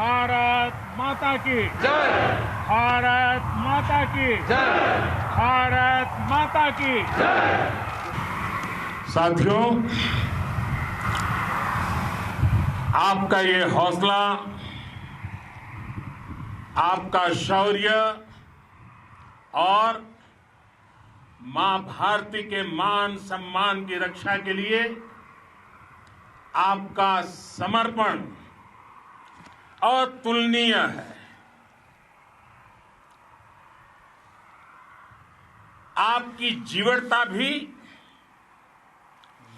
भारत माता की जय। भारत माता की जय। भारत माता की जय। साथियों, आपका ये हौसला, आपका शौर्य और मां भारती के मान सम्मान की रक्षा के लिए आपका समर्पण अतुलनीय है। आपकी जीवटता भी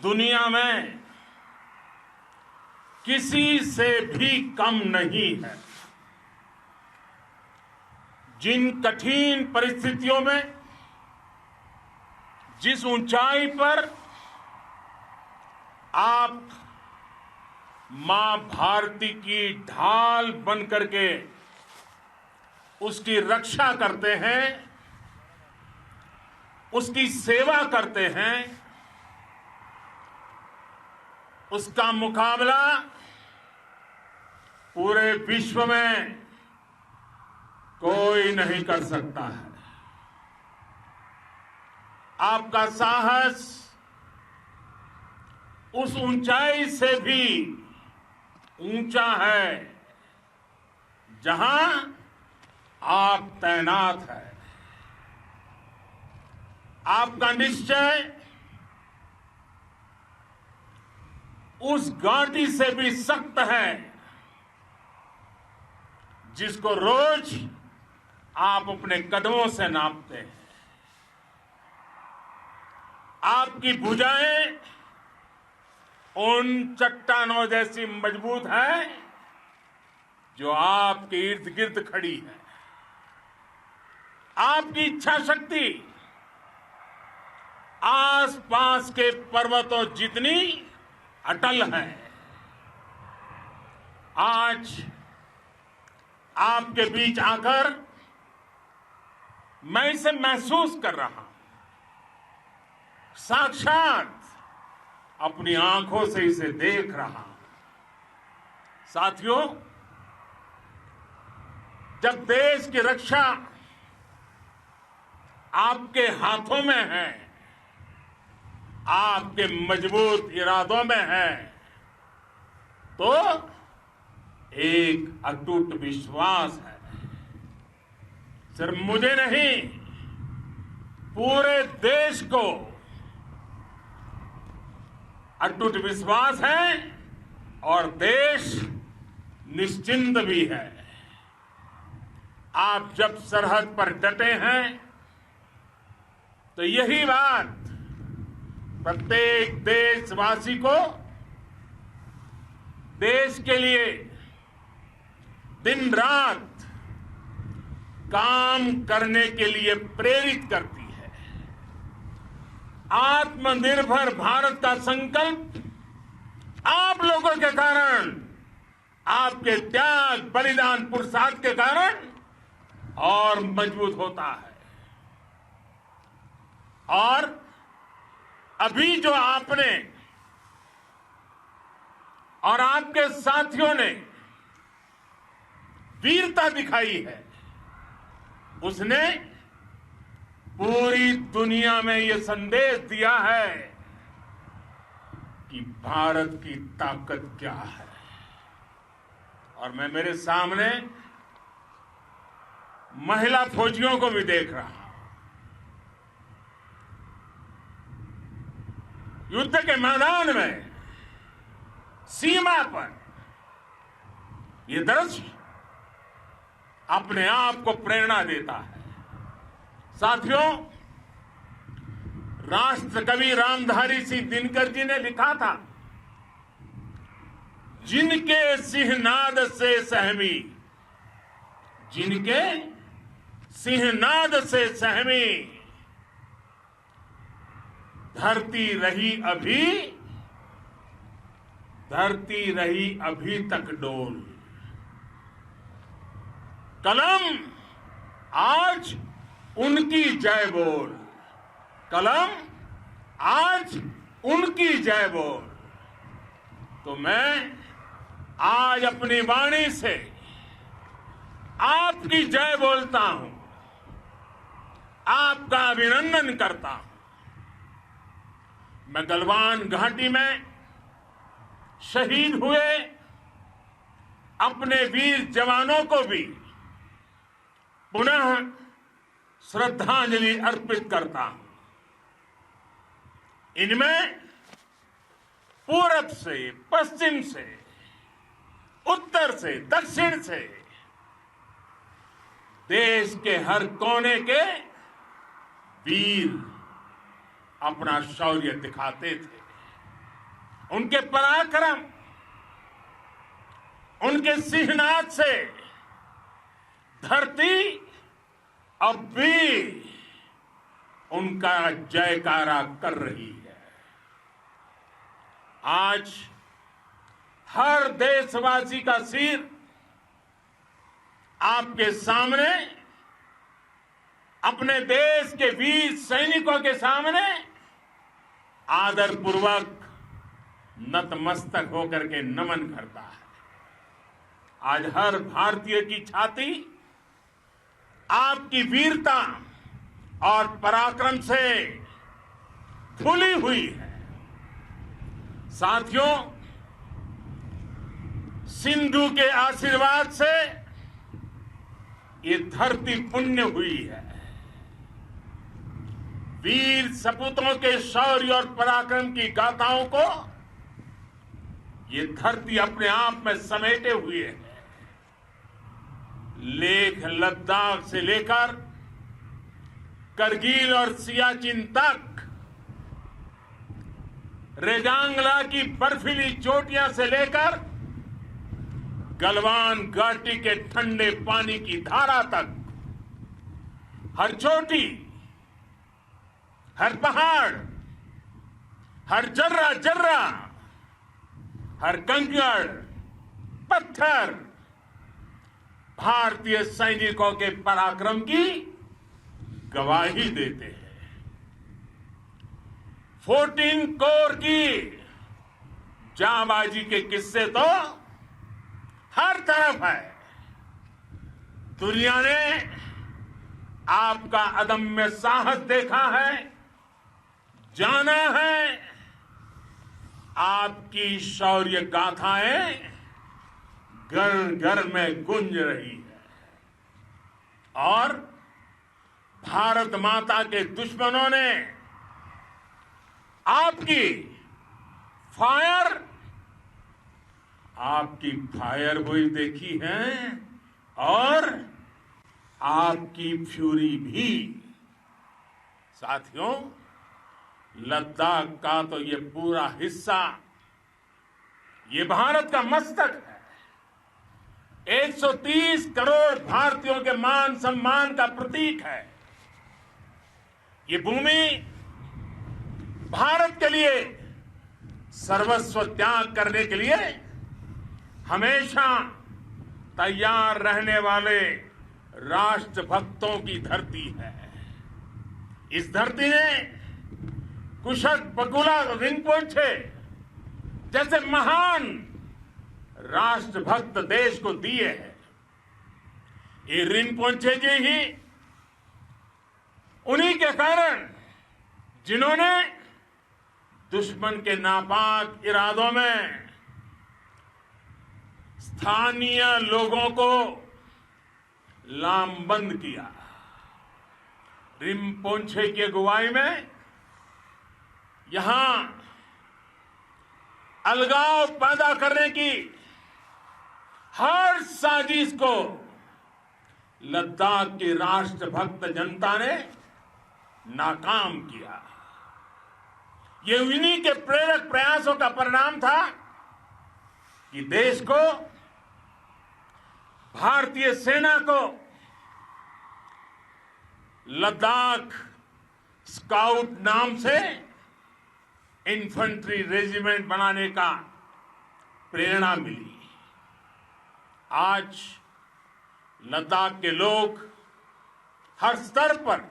दुनिया में किसी से भी कम नहीं है। जिन कठिन परिस्थितियों में, जिस ऊंचाई पर आप मां भारती की ढाल बन करके उसकी रक्षा करते हैं, उसकी सेवा करते हैं, उसका मुकाबला पूरे विश्व में कोई नहीं कर सकता है। आपका साहस उस ऊंचाई से भी ऊंचा है जहां आप तैनात हैं। आपका निश्चय उस घाटी से भी सख्त है जिसको रोज आप अपने कदमों से नापते हैं। आपकी भुजाएं उन चट्टानों जैसी मजबूत है जो आपके इर्द गिर्द खड़ी है। आपकी इच्छा शक्ति आसपास के पर्वतों जितनी अटल है। आज आपके बीच आकर मैं इसे महसूस कर रहा हूं, साक्षात अपनी आंखों से इसे देख रहा हूं। साथियों, जब देश की रक्षा आपके हाथों में है, आपके मजबूत इरादों में है, तो एक अटूट विश्वास है। सिर्फ मुझे नहीं, पूरे देश को अटूट विश्वास है और देश निश्चिंत भी है। आप जब सरहद पर डटे हैं तो यही बात प्रत्येक देशवासी को देश के लिए दिन रात काम करने के लिए प्रेरित करती है। आत्मनिर्भर भारत का संकल्प आप लोगों के कारण, आपके त्याग, बलिदान, पुरुषार्थ के कारण और मजबूत होता है। और अभी जो आपने और आपके साथियों ने वीरता दिखाई है, उसने पूरी दुनिया में यह संदेश दिया है कि भारत की ताकत क्या है। और मैं मेरे सामने महिला फौजियों को भी देख रहा हूं। युद्ध के मैदान में, सीमा पर यह दृश्य अपने आप को प्रेरणा देता है। साथियों, राष्ट्रकवि रामधारी सिंह दिनकर जी ने लिखा था, जिनके सिंहनाद से सहमी, जिनके सिंहनाद से सहमी, धरती रही अभी तक डोल। कलम आज उनकी जय बोल, कलम आज उनकी जय बोल। तो मैं आज अपनी वाणी से आपकी जय बोलता हूं, आपका अभिनंदन करता हूं। मैं गलवान घाटी में शहीद हुए अपने वीर जवानों को भी पुनः श्रद्धांजलि अर्पित करता हूं। इनमें पूरब से, पश्चिम से, उत्तर से, दक्षिण से देश के हर कोने के वीर अपना शौर्य दिखाते थे। उनके पराक्रम, उनके सिंहनाद से धरती अब भी उनका जयकारा कर रही है। आज हर देशवासी का सिर आपके सामने, अपने देश के वीर सैनिकों के सामने आदरपूर्वक नतमस्तक होकर के नमन करता है। आज हर भारतीय की छाती आपकी वीरता और पराक्रम से फूली हुई है। साथियों, सिंधु के आशीर्वाद से ये धरती पुण्य हुई है। वीर सपूतों के शौर्य और पराक्रम की गाथाओं को ये धरती अपने आप में समेटे हुए है। लेह लद्दाख से लेकर करगिल और सियाचिन तक, रेजांगला की बर्फीली चोटियां से लेकर गलवान घाटी के ठंडे पानी की धारा तक, हर चोटी, हर पहाड़, हर जर्रा जर्रा, हर कंकड़ पत्थर भारतीय सैनिकों के पराक्रम की गवाही देते हैं। 14 कोर की जांबाजी के किस्से तो हर तरफ है। दुनिया ने आपका अदम्य साहस देखा है, जाना है। आपकी शौर्य गाथाएं घर घर में गूंज रही है और भारत माता के दुश्मनों ने आपकी फायर हुई देखी है और आपकी फ्यूरी भी। साथियों, लद्दाख का तो ये पूरा हिस्सा ये भारत का मस्तक है। 130 करोड़ भारतीयों के मान सम्मान का प्रतीक है। ये भूमि भारत के लिए सर्वस्व त्याग करने के लिए हमेशा तैयार रहने वाले राष्ट्रभक्तों की धरती है। इस धरती ने कुशक बकुला रिनपोंछे जैसे महान राष्ट्रभक्त देश को दिए हैं। ये रिनपोंछे जी ही उन्हीं के कारण जिन्होंने दुश्मन के नापाक इरादों में स्थानीय लोगों को लामबंद किया। रिनपोंछे की अगुवाई में यहां अलगाव पैदा करने की हर साजिश को लद्दाख की राष्ट्रभक्त जनता ने नाकाम किया। ये इन्हीं के प्रेरक प्रयासों का परिणाम था कि देश को, भारतीय सेना को लद्दाख स्काउट नाम से इन्फेंट्री रेजिमेंट बनाने का प्रेरणा मिली। आज लद्दाख के लोग हर स्तर पर,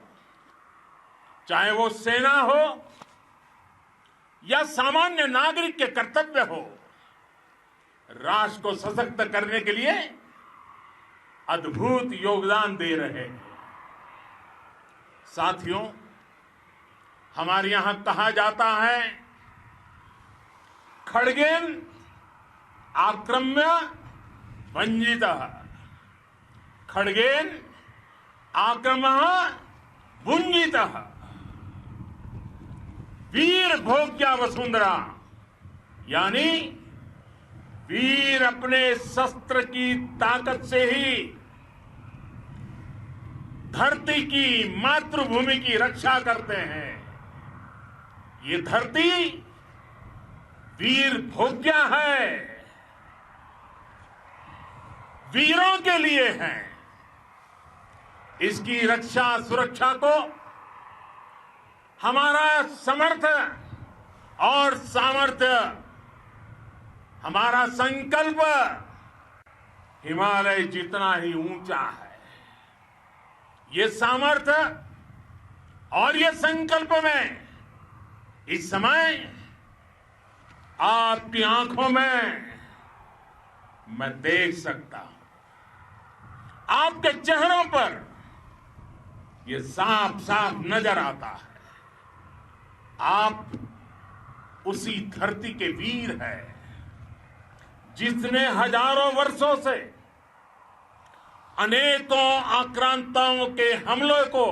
चाहे वो सेना हो या सामान्य नागरिक के कर्तव्य हो, राष्ट्र को सशक्त करने के लिए अद्भुत योगदान दे रहे हैं। साथियों, हमारे यहां कहा जाता है, खड्गेन आक्रम्य भंजितः, खड्गेन आक्रम्य भुंजितः। वीर भोग्या वसुंधरा, यानी वीर अपने शस्त्र की ताकत से ही धरती की, मातृभूमि की रक्षा करते हैं। ये धरती वीर भोग्या है, वीरों के लिए है। इसकी रक्षा सुरक्षा को हमारा समर्थ और सामर्थ्य, हमारा संकल्प हिमालय जितना ही ऊंचा है। ये सामर्थ्य और ये संकल्प में इस समय आपकी आंखों में मैं देख सकता हूं, आपके चेहरों पर ये साफ साफ नजर आता है। आप उसी धरती के वीर हैं जिसने हजारों वर्षों से अनेकों आक्रांताओं के हमलों को,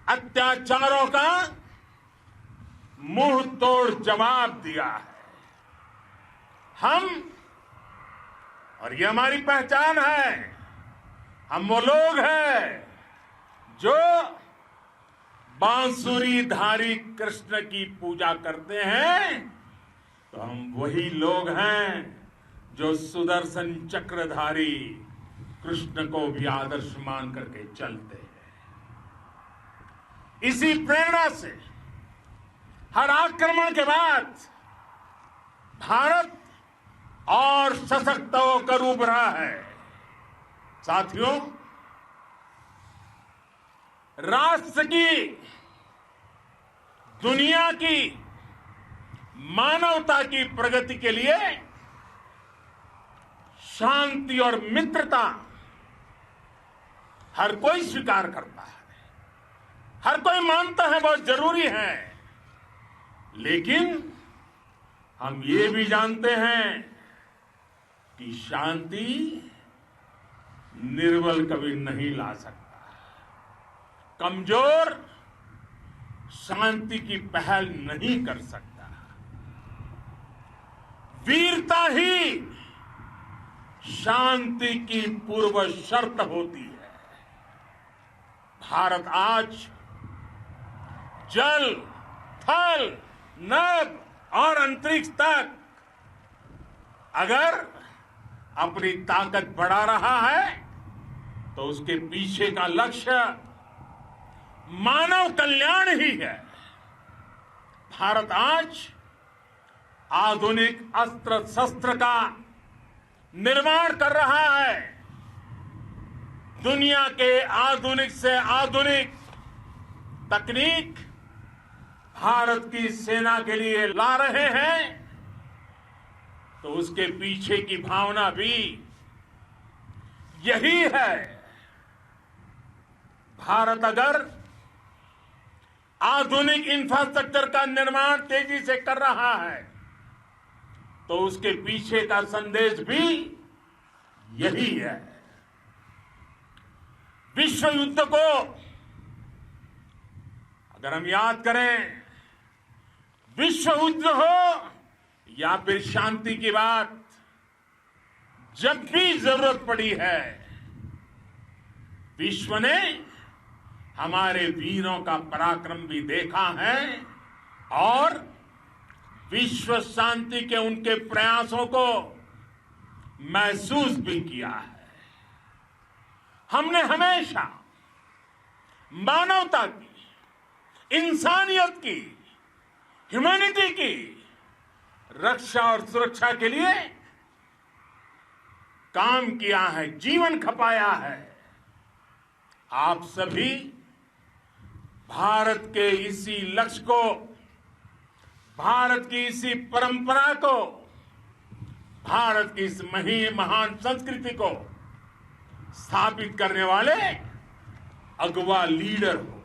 अत्याचारों का मुंह तोड़ जवाब दिया है। हम, और ये हमारी पहचान है, हम वो लोग हैं जो बांसुरीधारी कृष्ण की पूजा करते हैं, तो हम वही लोग हैं जो सुदर्शन चक्रधारी कृष्ण को भी आदर्श मान करके चलते हैं। इसी प्रेरणा से हर आक्रमण के बाद भारत और सशक्त होकर उभरा है। साथियों, राष्ट्र की, दुनिया की, मानवता की प्रगति के लिए शांति और मित्रता हर कोई स्वीकार करता है, हर कोई मानता है बहुत जरूरी है। लेकिन हम ये भी जानते हैं कि शांति निर्बल कभी नहीं ला सकता। कमजोर शांति की पहल नहीं कर सकता। वीरता ही शांति की पूर्व शर्त होती है। भारत आज जल, थल, नभ और अंतरिक्ष तक अगर अपनी ताकत बढ़ा रहा है तो उसके पीछे का लक्ष्य मानव कल्याण ही है। भारत आज आधुनिक अस्त्र शस्त्र का निर्माण कर रहा है। दुनिया के आधुनिक से आधुनिक तकनीक भारत की सेना के लिए ला रहे हैं, तो उसके पीछे की भावना भी यही है। भारत अगर आधुनिक इंफ्रास्ट्रक्चर का निर्माण तेजी से कर रहा है तो उसके पीछे का संदेश भी यही है। विश्व युद्ध को अगर हम याद करें, विश्व युद्ध हो या फिर शांति की बात, जब भी जरूरत पड़ी है, विश्व ने हमारे वीरों का पराक्रम भी देखा है और विश्व शांति के उनके प्रयासों को महसूस भी किया है। हमने हमेशा मानवता की, इंसानियत की, ह्यूमैनिटी की रक्षा और सुरक्षा के लिए काम किया है, जीवन खपाया है। आप सभी भारत के इसी लक्ष्य को, भारत की इसी परंपरा को, भारत की इस महान संस्कृति को स्थापित करने वाले अगवा लीडर हो।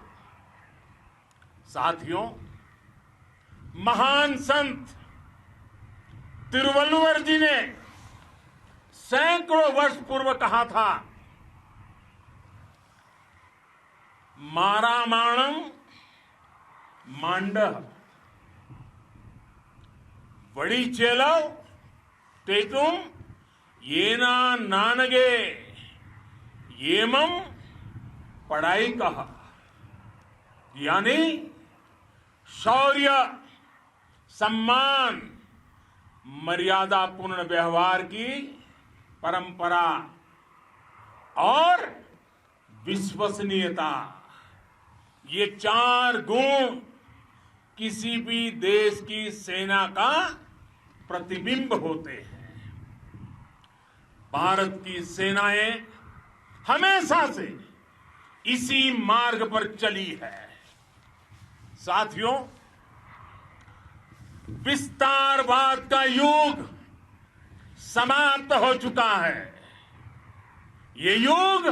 साथियों, महान संत तिरुवल्लुवर जी ने सैकड़ों वर्ष पूर्व कहा था, मारामाणम मांडह वड़ी चेलव तेतुम येना नानगे येमम पढ़ाई कहा। यानी शौर्य, सम्मान, मर्यादापूर्ण व्यवहार की परंपरा और विश्वसनीयता, ये 4 गुण किसी भी देश की सेना का प्रतिबिंब होते हैं। भारत की सेनाएं हमेशा से इसी मार्ग पर चली है। साथियों, विस्तारवाद का युग समाप्त हो चुका है। ये युग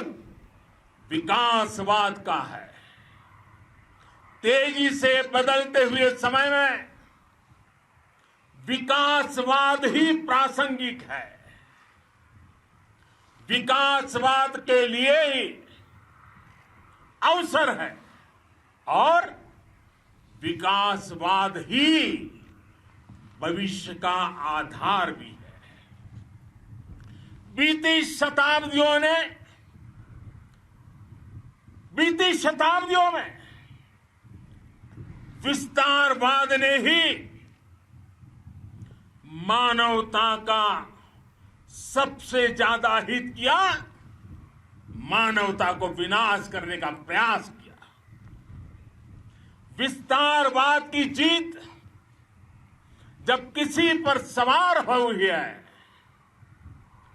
विकासवाद का है। तेजी से बदलते हुए समय में विकासवाद ही प्रासंगिक है। विकासवाद के लिए ही अवसर है और विकासवाद ही भविष्य का आधार भी है। बीती शताब्दियों में विस्तारवाद ने ही मानवता का सबसे ज्यादा हित किया, मानवता को विनाश करने का प्रयास किया। विस्तारवाद की जीत जब किसी पर सवार हुई है,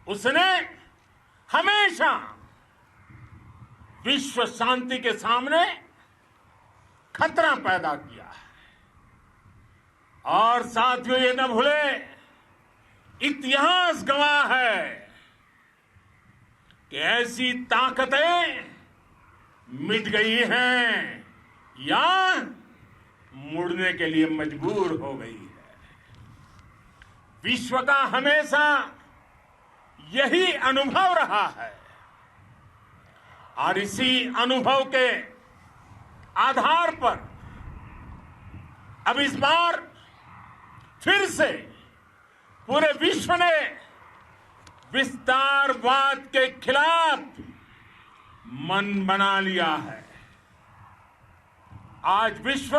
उसने हमेशा विश्व शांति के सामने खतरा पैदा किया है। और साथियों, ये न भूले, इतिहास गवाह है कि ऐसी ताकतें मिट गई हैं या मुड़ने के लिए मजबूर हो गई है। विश्व का हमेशा यही अनुभव रहा है और इसी अनुभव के आधार पर अब इस बार फिर से पूरे विश्व ने विस्तारवाद के खिलाफ मन बना लिया है। आज विश्व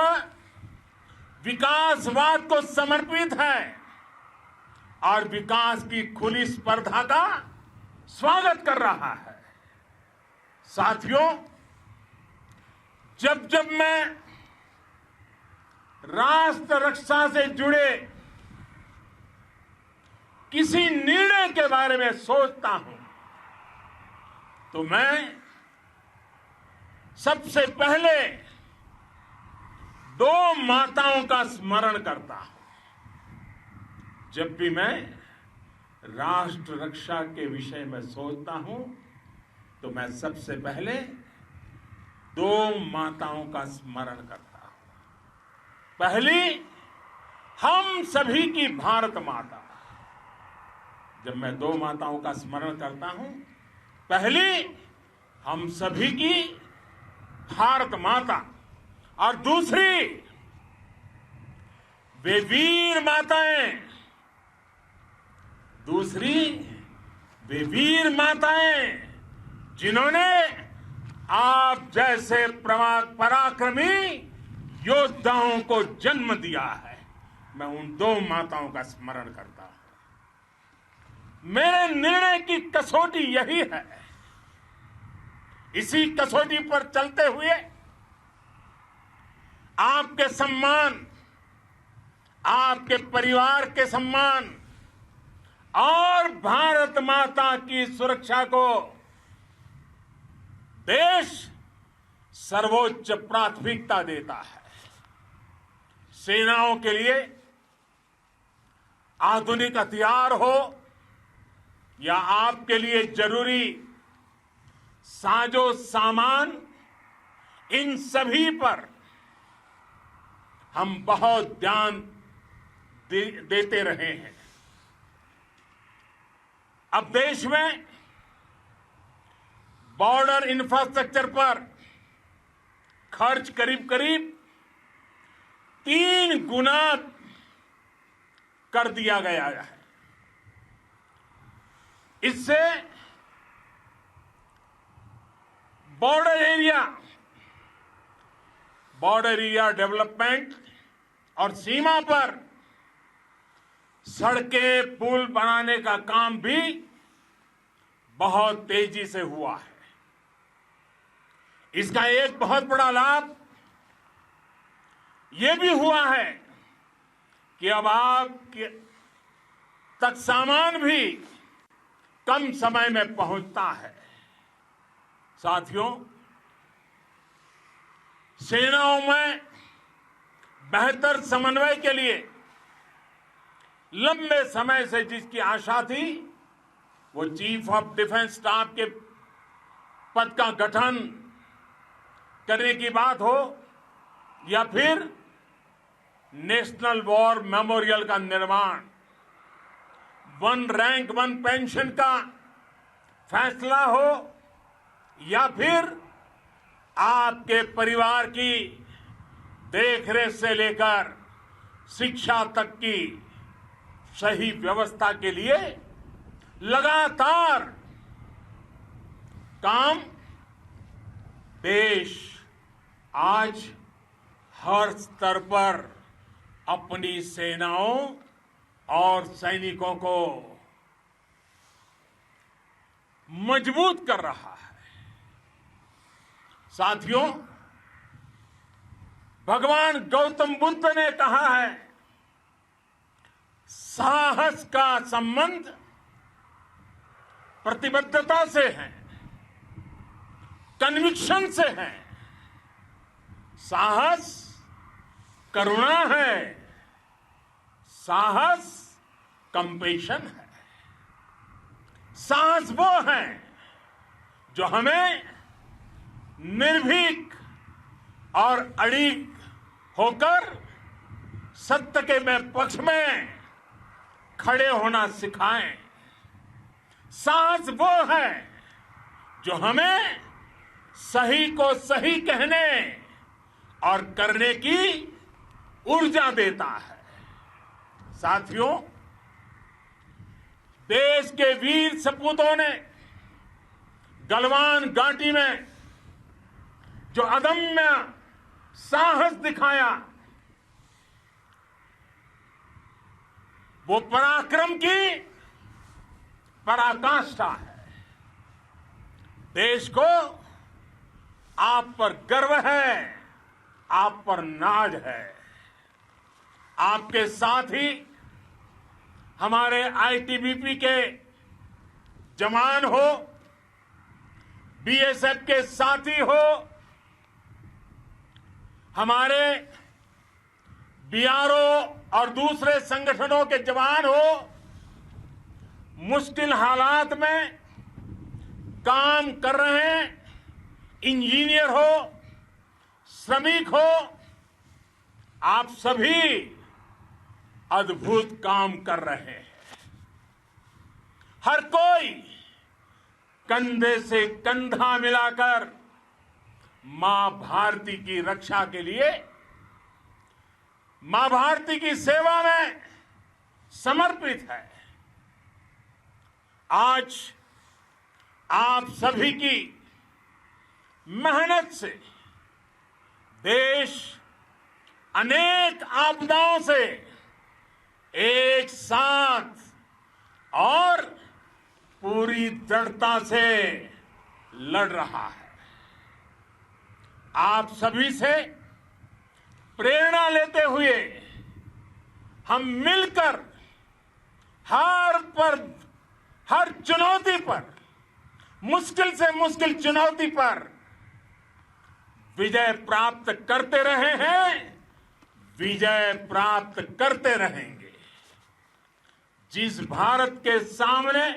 विकासवाद को समर्पित है और विकास की खुली स्पर्धा का स्वागत कर रहा है। साथियों, जब जब मैं राष्ट्र रक्षा से जुड़े किसी निर्णय के बारे में सोचता हूं तो मैं सबसे पहले 2 माताओं का स्मरण करता हूं। जब भी मैं राष्ट्र रक्षा के विषय में सोचता हूं तो मैं सबसे पहले 2 माताओं का स्मरण करता हूं। पहली, हम सभी की भारत माता। जब मैं 2 माताओं का स्मरण करता हूं, पहली हम सभी की भारत माता और दूसरी वे वीर माताएं, जिन्होंने आप जैसे पराक्रमी योद्धाओं को जन्म दिया है। मैं उन 2 माताओं का स्मरण करता हूं। मेरे निर्णय की कसौटी यही है। इसी कसौटी पर चलते हुए आपके सम्मान, आपके परिवार के सम्मान और भारत माता की सुरक्षा को देश सर्वोच्च प्राथमिकता देता है। सेनाओं के लिए आधुनिक हथियार हो या आपके लिए जरूरी साजो सामान, इन सभी पर हम बहुत ध्यान देते रहे हैं। अब देश में बॉर्डर इंफ्रास्ट्रक्चर पर खर्च करीब करीब 3 गुना कर दिया गया है। इससे बॉर्डर एरिया डेवलपमेंट और सीमा पर सड़कें पुल बनाने का काम भी बहुत तेजी से हुआ है। इसका एक बहुत बड़ा लाभ यह भी हुआ है कि अब आप तक सामान भी कम समय में पहुंचता है। साथियों, सेनाओं में बेहतर समन्वय के लिए लंबे समय से जिसकी आशा थी, वो चीफ ऑफ डिफेंस स्टाफ के पद का गठन करने की बात हो या फिर नेशनल वॉर मेमोरियल का निर्माण, 1 रैंक 1 पेंशन का फैसला हो या फिर आपके परिवार की देखरेख से लेकर शिक्षा तक की सही व्यवस्था के लिए लगातार काम, देश आज हर स्तर पर अपनी सेनाओं और सैनिकों को मजबूत कर रहा है। साथियों, भगवान गौतम बुद्ध ने कहा है, साहस का संबंध प्रतिबद्धता से है, कन्विक्शन से है। साहस करुणा है, साहस कंपैशन है। साहस वो है जो हमें निर्भीक और अड़िग होकर सत्य के पक्ष में खड़े होना सिखाएं। साहस वो है जो हमें सही को सही कहने और करने की ऊर्जा देता है। साथियों, देश के वीर सपूतों ने गलवान घाटी में जो अदम्य साहस दिखाया, वो पराक्रम की पराकाष्ठा है। देश को आप पर गर्व है, आप पर नाज है। आपके साथ ही हमारे आईटीबीपी के जवान हो, बीएसएफ के साथी हो, हमारे बीआरओ और दूसरे संगठनों के जवान हो, मुश्किल हालात में काम कर रहे हैं, इंजीनियर हो, श्रमिक हो, आप सभी अद्भुत काम कर रहे हैं। हर कोई कंधे से कंधा मिलाकर मां भारती की रक्षा के लिए, मां भारती की सेवा में समर्पित है। आज आप सभी की मेहनत से देश अनेक आपदाओं से एक साथ और पूरी दृढ़ता से लड़ रहा है। आप सभी से प्रेरणा लेते हुए हम मिलकर हर चुनौती पर, मुश्किल से मुश्किल चुनौती पर विजय प्राप्त करते रहे हैं, विजय प्राप्त करते रहेंगे। जिस भारत के सामने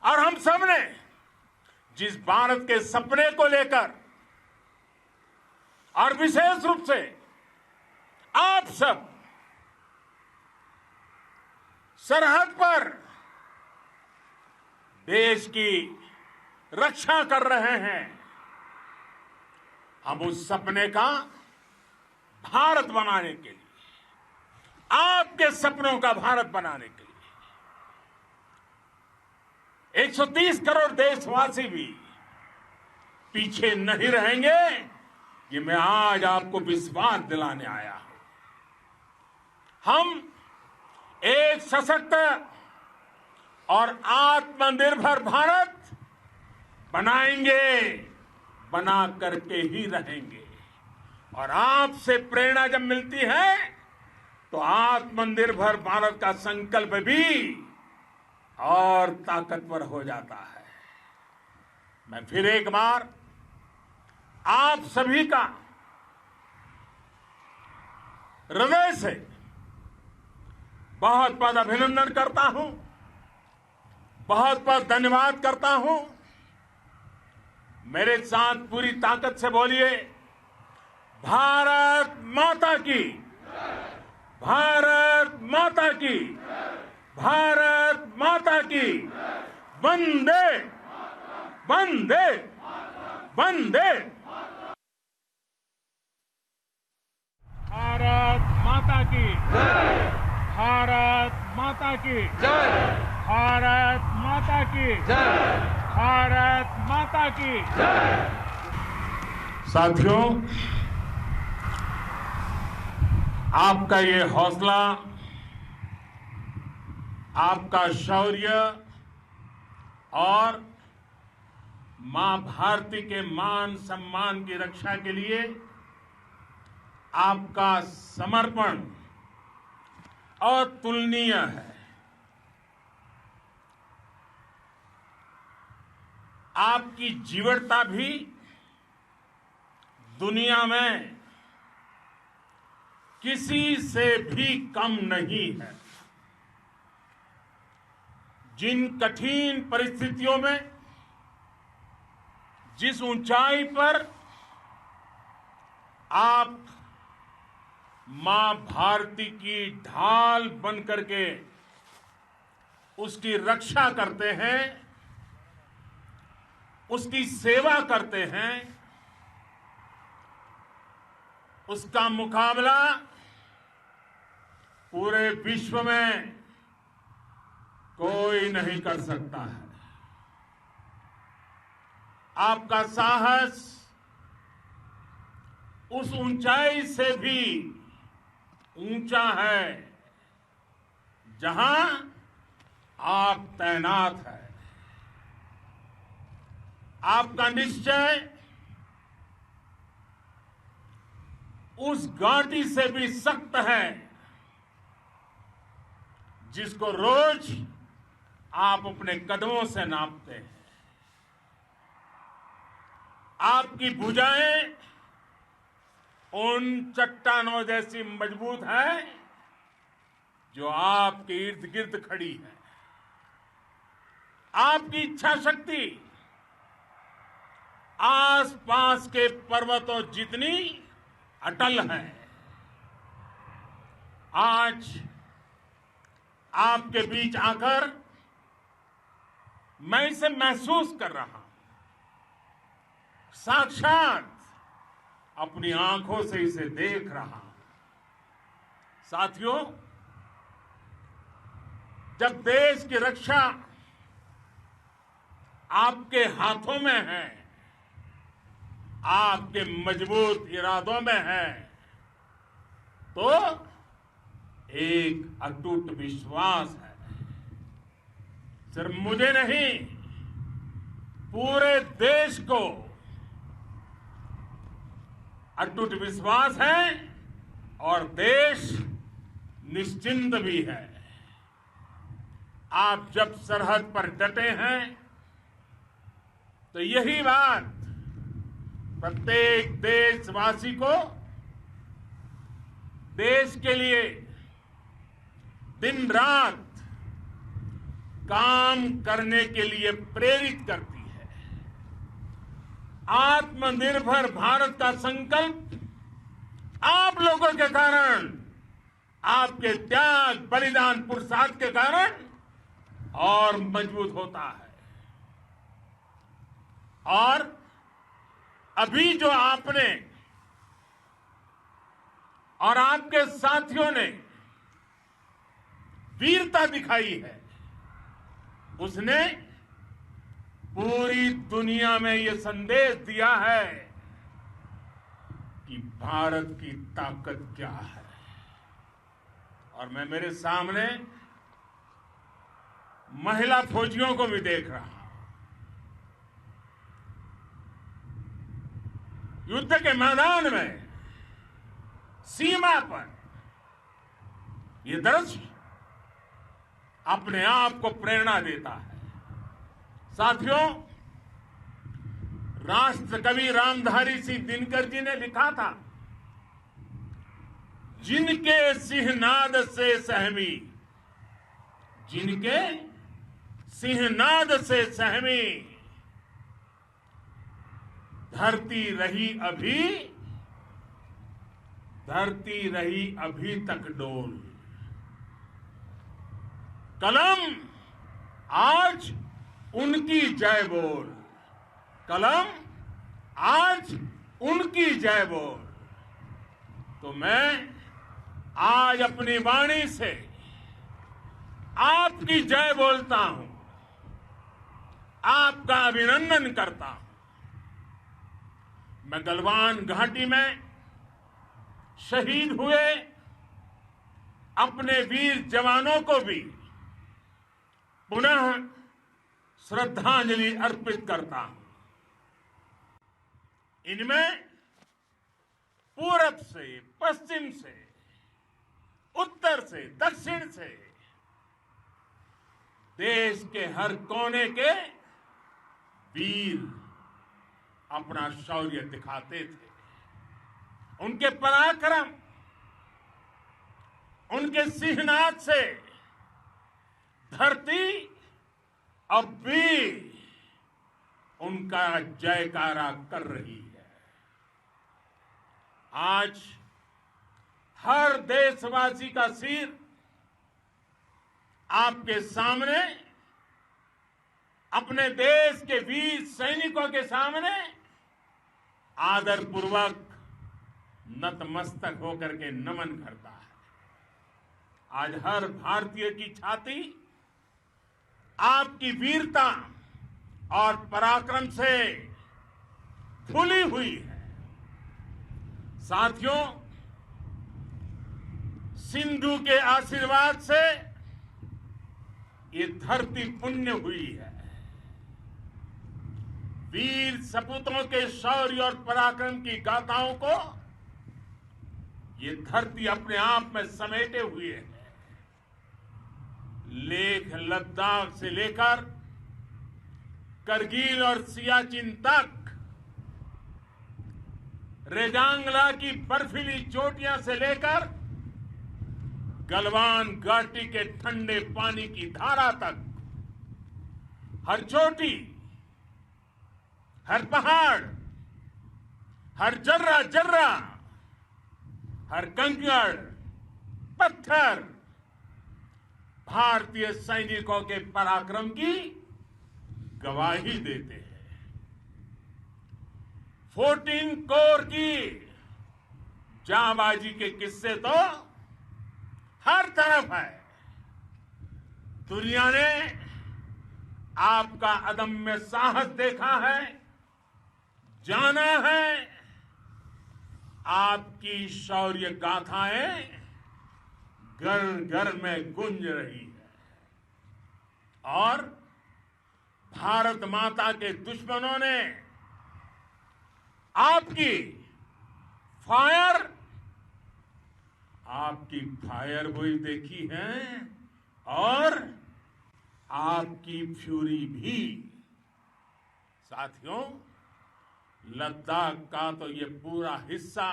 और हम सबने जिस भारत के सपने को लेकर और विशेष रूप से आप सब सरहद पर देश की रक्षा कर रहे हैं, हम उस सपने का भारत बनाने के लिए, आपके सपनों का भारत बनाने के लिए 130 करोड़ देशवासी भी पीछे नहीं रहेंगे, ये मैं आज आपको विश्वास दिलाने आया हूं। हम एक सशक्त और आत्मनिर्भर भारत बनाएंगे, बना करके ही रहेंगे। और आपसे प्रेरणा जब मिलती है तो आत्मनिर्भर भारत का संकल्प भी और ताकतवर हो जाता है। मैं फिर एक बार आप सभी का हृदय से बहुत बहुत अभिनंदन करता हूं, बहुत बहुत धन्यवाद करता हूं। मेरे साथ पूरी ताकत से बोलिए, भारत माता की, भारत माता की, भारत माता की, वंदे वंदे वंदे। भारत माता की जय, भारत माता की जय, भारत माता की जय, भारत माता की जय। साथियों, आपका ये हौसला, आपका शौर्य और मां भारती के मान सम्मान की रक्षा के लिए आपका समर्पण अतुलनीय है। आपकी जीवटता भी दुनिया में किसी से भी कम नहीं है। जिन कठिन परिस्थितियों में, जिस ऊंचाई पर आप मां भारती की ढाल बन करके उसकी रक्षा करते हैं, उसकी सेवा करते हैं, उसका मुकाबला पूरे विश्व में कोई नहीं कर सकता है। आपका साहस उस ऊंचाई से भी ऊंचा है जहां आप तैनात हैं। आपका निश्चय उस घाटी से भी सख्त है जिसको रोज आप अपने कदमों से नापते हैं। आपकी भुजाएं उन चट्टानों जैसी मजबूत है जो आपके इर्द गिर्द खड़ी है। आपकी इच्छा शक्ति आसपास के पर्वतों जितनी अटल है। आज आपके बीच आकर मैं इसे महसूस कर रहा हूं, साक्षात अपनी आंखों से इसे देख रहा हूं। साथियों, जब देश की रक्षा आपके हाथों में है, आपके मजबूत इरादों में है, तो एक अटूट विश्वास है। सिर्फ मुझे नहीं, पूरे देश को अटूट विश्वास है और देश निश्चिंत भी है। आप जब सरहद पर डटे हैं तो यही बात प्रत्येक देशवासी को देश के लिए दिन रात काम करने के लिए प्रेरित करती है। आत्मनिर्भर भारत का संकल्प आप लोगों के कारण, आपके त्याग, बलिदान, पुरुषार्थ के कारण और मजबूत होता है। और अभी जो आपने और आपके साथियों ने वीरता दिखाई है, उसने पूरी दुनिया में यह संदेश दिया है कि भारत की ताकत क्या है। और मैं मेरे सामने महिला फौजियों को भी देख रहा हूं। युद्ध के मैदान में, सीमा पर यह दृश्य अपने आप को प्रेरणा देता है। साथियों, राष्ट्र कवि रामधारी सिंह दिनकर जी ने लिखा था, जिनके सिंहनाद से सहमी, जिनके सिंहनाद से सहमी, धरती रही अभी तक डोल। कलम आज उनकी जय बोल, कलम आज उनकी जय बोल। तो मैं आज अपनी वाणी से आपकी जय बोलता हूं, आपका अभिनंदन करता हूं। मैं गलवान घाटी में शहीद हुए अपने वीर जवानों को भी पुनः श्रद्धांजलि अर्पित करता हूं। इनमें पूरब से, पश्चिम से, उत्तर से, दक्षिण से, देश के हर कोने के वीर अपना शौर्य दिखाते थे। उनके पराक्रम, उनके सिंहनाद से धरती अब भी उनका जयकारा कर रही है। आज हर देशवासी का सिर आपके सामने, अपने देश के वीर सैनिकों के सामने आदरपूर्वक नतमस्तक होकर के नमन करता है। आज हर भारतीय की छाती आपकी वीरता और पराक्रम से फूली हुई है। साथियों, सिंधु के आशीर्वाद से ये धरती पुण्य हुई है। वीर सपूतों के शौर्य और पराक्रम की गाथाओं को ये धरती अपने आप में समेटे हुए है। लेह लद्दाख से लेकर करगिल और सियाचिन तक, रेजांगला की बर्फीली चोटियां से लेकर गलवान घाटी के ठंडे पानी की धारा तक, हर चोटी, हर पहाड़, हर जर्रा जर्रा, हर कंकड़, पत्थर भारतीय सैनिकों के पराक्रम की गवाही देते हैं। 14 कोर की जांबाजी के किस्से तो हर तरफ है। दुनिया ने आपका अदम्य साहस देखा है, जाना है। आपकी शौर्य गाथाएं घर घर में गूंज रही है और भारत माता के दुश्मनों ने आपकी फायर हुई देखी है और आपकी फ्यूरी भी। साथियों, लद्दाख का तो ये पूरा हिस्सा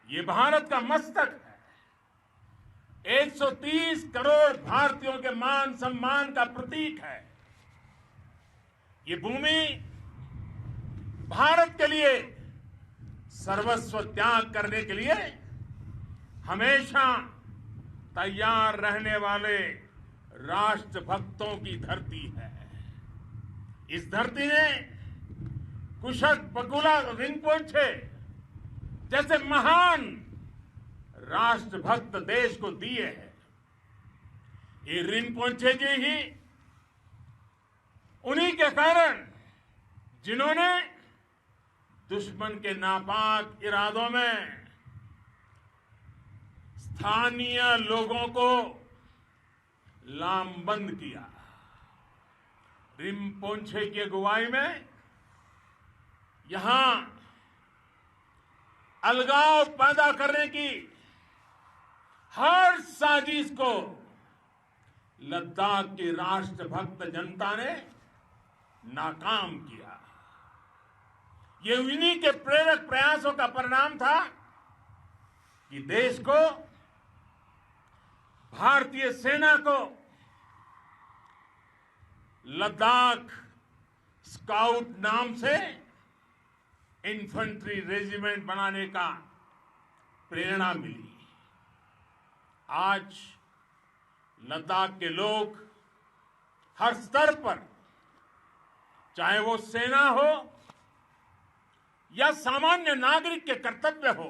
ये भारत का मस्तक है। 130 करोड़ भारतीयों के मान सम्मान का प्रतीक है। ये भूमि भारत के लिए सर्वस्व त्याग करने के लिए हमेशा तैयार रहने वाले राष्ट्रभक्तों की धरती है। इस धरती ने कुशक बकुला रिम्पोछे जैसे महान राष्ट्रभक्त देश को दिए हैं। ये रिम्पोछे जी ही उन्हीं के कारण जिन्होंने दुश्मन के नापाक इरादों में स्थानीय लोगों को लामबंद किया। रिम्पोछे की अगुवाई में यहां अलगाव पैदा करने की हर साजिश को लद्दाख की राष्ट्रभक्त जनता ने नाकाम किया। ये उन्हीं के प्रेरक प्रयासों का परिणाम था कि देश को, भारतीय सेना को लद्दाख स्काउट नाम से इन्फेंट्री रेजिमेंट बनाने का प्रेरणा मिली। आज लद्दाख के लोग हर स्तर पर, चाहे वो सेना हो या सामान्य नागरिक के कर्तव्य हो,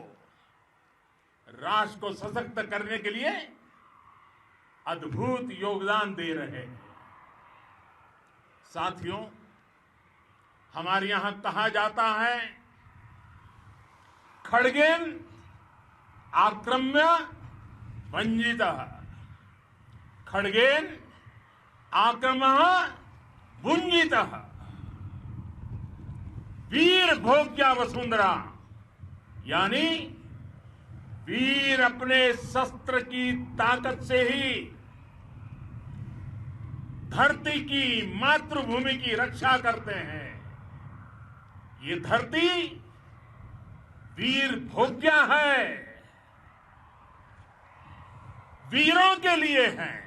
राष्ट्र को सशक्त करने के लिए अद्भुत योगदान दे रहे हैं। साथियों, हमारे यहां कहा जाता है, खड्गेन आक्रम्य भंजितः, खड्गेन आक्रमः भुंजितः, वीर भोग्या वसुंधरा, यानी वीर अपने शस्त्र की ताकत से ही धरती की, मातृभूमि की रक्षा करते हैं। ये धरती वीर भोग्या है, वीरों के लिए है।